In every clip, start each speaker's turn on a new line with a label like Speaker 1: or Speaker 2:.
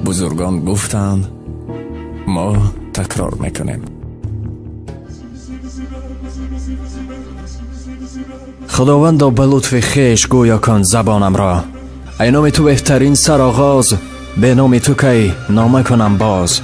Speaker 1: بزرگان گفتند ما تکرار میکنیم. خداوندا به لطف خویش گویا کن زبانم را، ای نام تو بهترین سرآغاز، به نام تو کی نامه کنم باز.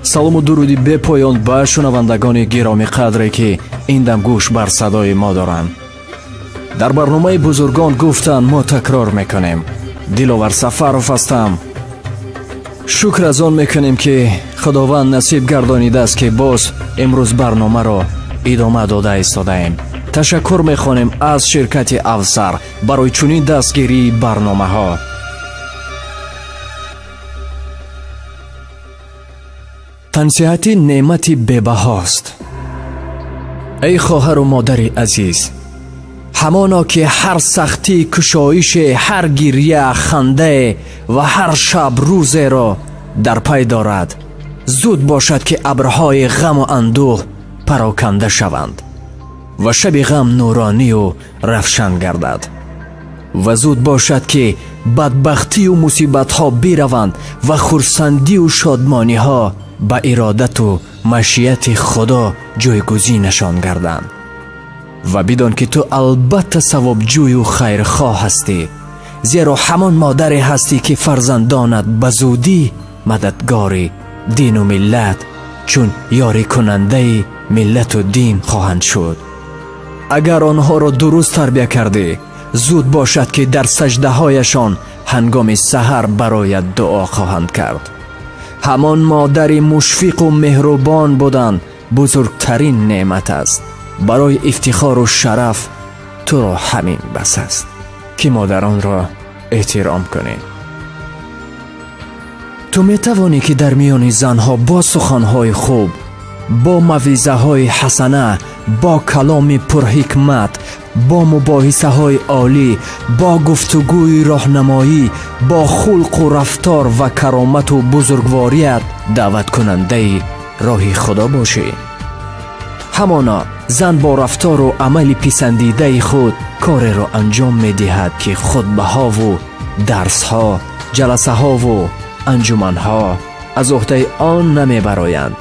Speaker 1: سلام و درودی به پایان به شنوندگان گرامی قدری که این دم گوش بر صدای ما دارند. در برنامه بزرگان گفتن ما تکرار میکنیم. دلاور سفرов هستم. شکر از آن میکنیم که خداوند نصیب گردانیده است که باز امروز برنامه را ادامه داده ایستاده‌ایم. تشکر میخوانیم از شرکت افسر برای چنین دستگیری برنامه ها. تنصیحاتی نعمتی ببهاست. ای خواهر و مادر عزیز، همانا که هر سختی کشایش، هر گریه خنده و هر شب روز را در پی دارد، زود باشد که ابرهای غم و اندوه پراکنده شوند و شب غم نورانی و روشن گردد و زود باشد که بدبختی و مصیبت ها بیروند و خرسندی و شادمانی ها به ارادت و مشیت خدا جایگزینشان گردند. و بدان که تو البته ثواب جوی و خیرخواه هستی، زیرا همان مادری هستی که فرزندانت به زودی مددگار دین و ملت چون یاری کننده ملت و دین خواهند شد. اگر آنها را درست تربیت کردی، زود باشد که در سجده هایشان هنگام سحر برایت دعا خواهند کرد. همان مادری مشفق و مهربان بودن بزرگترین نعمت است. برای افتخار و شرف تو را همین بس است که مادران را احترام کنی. تو می توانی که در میان زنها با سخنهای خوب، با موعظه های حسنه، با کلام پرحکمت، با مباحثه های عالی، با گفتگوی راهنمایی، با خلق و رفتار و کرامت و بزرگواریت دعوت کننده راه خدا باشی. همانا زن با رفتار و عمل پسندیده خود کار را انجام می دهد که خطبه‌ها و درس‌ها، جلسه‌ها و انجمن‌ها از عهده آن نمی برایند.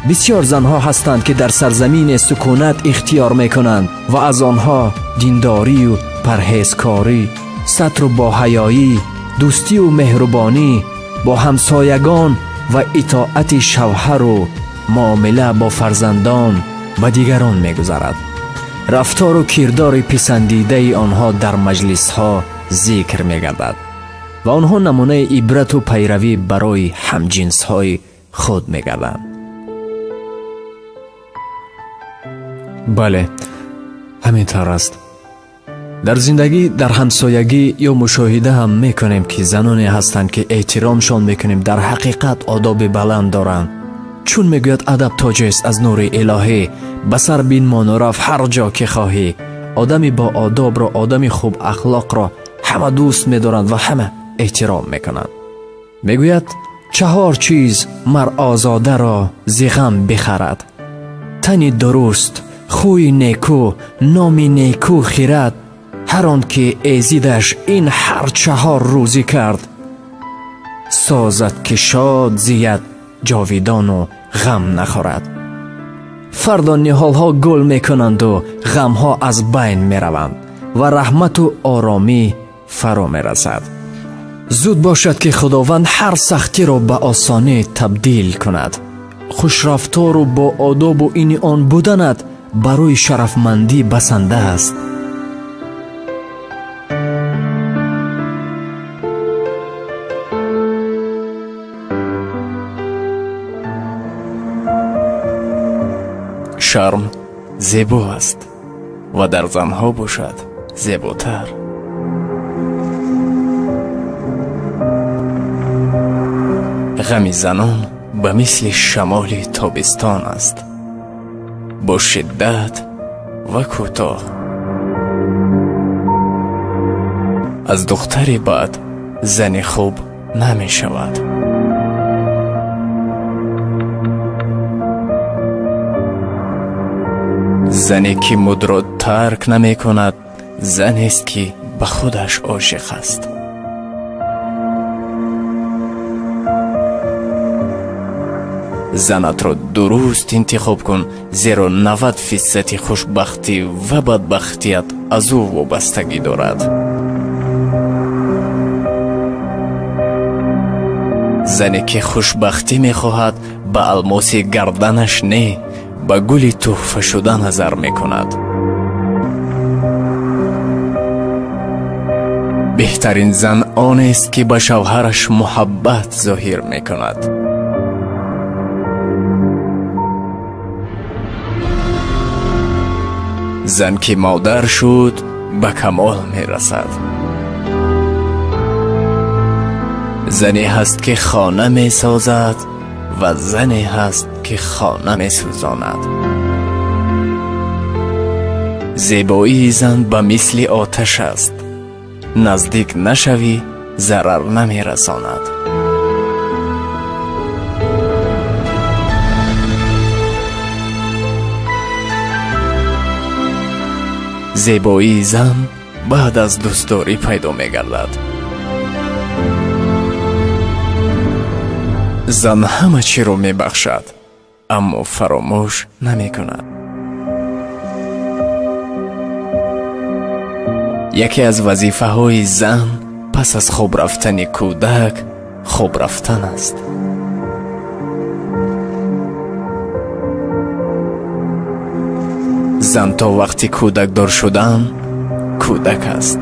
Speaker 1: بسیار زنها هستند که در سرزمین سکونت اختیار می کنند و از آنها دینداری و پرهیزکاری، ستر و باحیایی، دوستی و مهربانی با همسایگان و اطاعت شوهر و معامله با فرزندان و دیگران می گذرد. رفتار و کردار پسندیده آنها در مجلس ها ذکر می گردد و آنها نمونه عبرت و پیروی برای همجنس های خود می گردند. بله، همین طور است. در زندگی، در همسایگی یا مشاهده هم می کنیم که زنانی هستند که احترامشان می کنیم در حقیقت آداب بلند دارند. چون میگوید ادب تاج است از نور الهی، بسر بین مانورف هر جا که خواهی. آدمی با آداب را، آدمی خوب اخلاق را همه دوست می‌دارند و همه احترام میکنند. میگوید 4 چیز مر آزاده را ز غم بخرد: تنی درست، خوی نیکو، نامی نیکو خیرد. هر آن که ایزیدش این هر 4 روزی کرد، سازد که شاد زید جاویدان و غم نخورد. فردا نهال ها گل میکنند و غم ها از بین میروند و رحمت و آرامی فرا میرسد. زود باشد که خداوند هر سختی را به آسانی تبدیل کند. خوش رفتار و با آداب و این آن بودنت برای شرفمندی بسنده است. شرم زیبا است و در زنها باشد زیباتر. غم زنان به مثل شمال تابستان است، با شدت و کوتاه. از دختر بد زن خوب نمی شود. زنی که مد را ترک نمی کند زنی است که به خودش عاشق است. زنت را درست انتخاب کن، زیرا 90% خوشبختی و بدبختیت از او وابستگی دارد. زنی که خوشبختی میخواهد به الماس گردنش نه، به گل تحفه شده نظر میکند. بهترین زن آن است که به شوهرش محبت ظاهر میکند. زن که مادر شد به کمال میرسد. زنی هست که خانه می سازد و زنی هست که خانه می سوزاند. زیبایی زن به مثل آتش است، نزدیک نشوی ضرر نمی رساند. زیبایی زن بعد از دوستداری پیدا می گردد. زن همه چی رو می بخشد اما فراموش نمی کند. یکی از وظیفه های زن پس از خواب رفتن کودک خواب رفتن است. زن تا وقتی کودک دار شدن کودک است.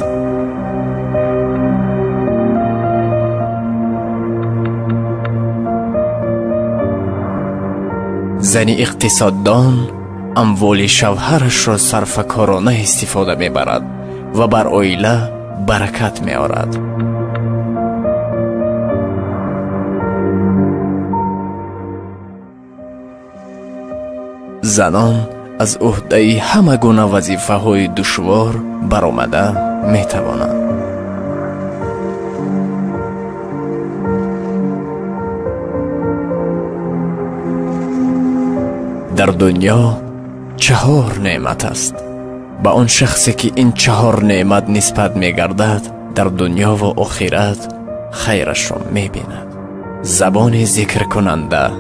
Speaker 1: زن اقتصاددان اموال شوهرش را صرفه‌کارانه استفاده میبرد و بر عائله برکت میآورد. زنان از عهده همه گونه وظیفه های دشوار برآمده می توانند. در دنیا 4 نعمت است. با آن شخصی که این 4 نعمت نسبت می گردد در دنیا و آخرت خیرش را می بیند. زبان ذکر کننده،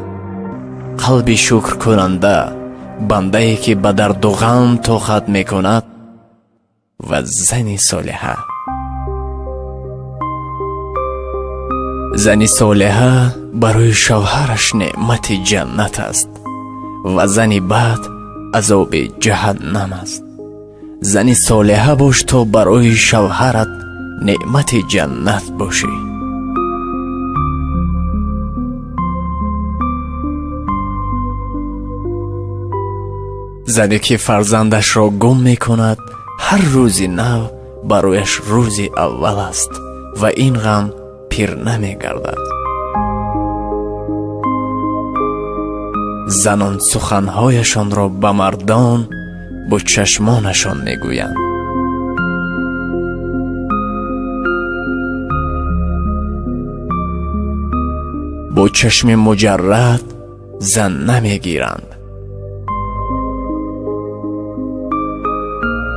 Speaker 1: قلب شکر کننده، بنده ای که به درد و غم طاقت می کند و زن صالحه. زن صالحه برای شوهرش نعمت جنت است و زن بد عذاب جهنم است. زن صالحه باش تا برای شوهرت نعمت جنت باشی. زنی که فرزندش را گم می کند هر روزی نو برایش روزی اول است و این غم پیر نمی گردد. زنان سخنهایشان را به مردان با چشمانشان می گویند. با چشم مجرد زن نمی گیرند.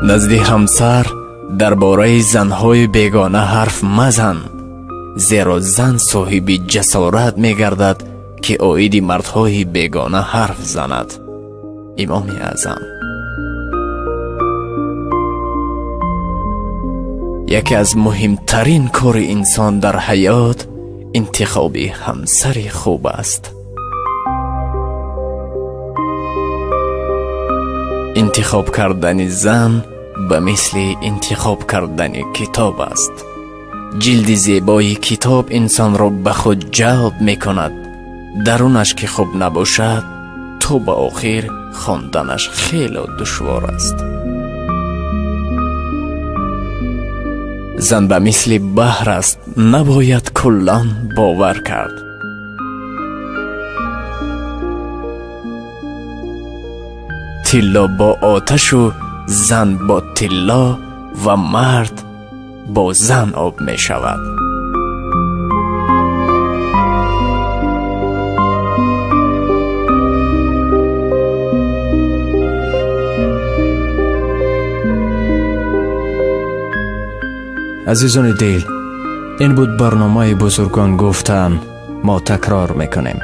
Speaker 1: نزد همسر درباره زنهای بیگانه حرف مزن، زیرا زن صاحب جسارت می گردد که عاید مردهای بیگانه حرف زند. امام اعظم. یکی از مهمترین کار انسان در حیات انتخاب همسر خوب است. انتخاب کردن زن به مثل انتخاب کردن کتاب است. جلد زیبای کتاب انسان را به خود جلب می کند. درونش که خوب نباشد تو به آخر خواندنش خیلی دشوار است. زن به مثل بحر است، نباید کلان باور کرد. طلا با آتش و زن با طلا و مرد با زن آب می شود.
Speaker 2: عزیزان دل، این بود برنامه بزرگان گفتن. ما تکرار میکنیم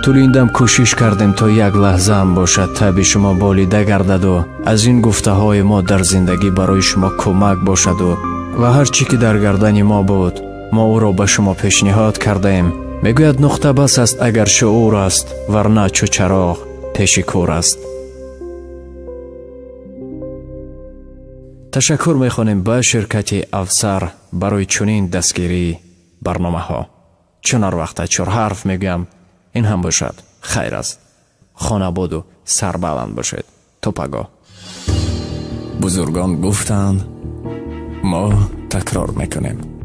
Speaker 1: طول این دم کوشش کردیم تا یک لحظه هم باشد طبع شما بالیده گردد و از این گفته های ما در زندگی برای شما کمک باشد و هر چی که در گردن ما بود ما او را به شما پیشنهاد کرده ایم. میگوید نقطه بس است اگر شعور است، ورنه چو چراغ پیش کور است. تشکر میخوانیم به شرکت افسر برای چنین دستگیری برنامه ها. چون هر وقت چهار حرف میگم این هم باشد خیر است. خانه بود و سربلند باشید. تا پگاه. بزرگان گفتند، ما تکرار میکنیم.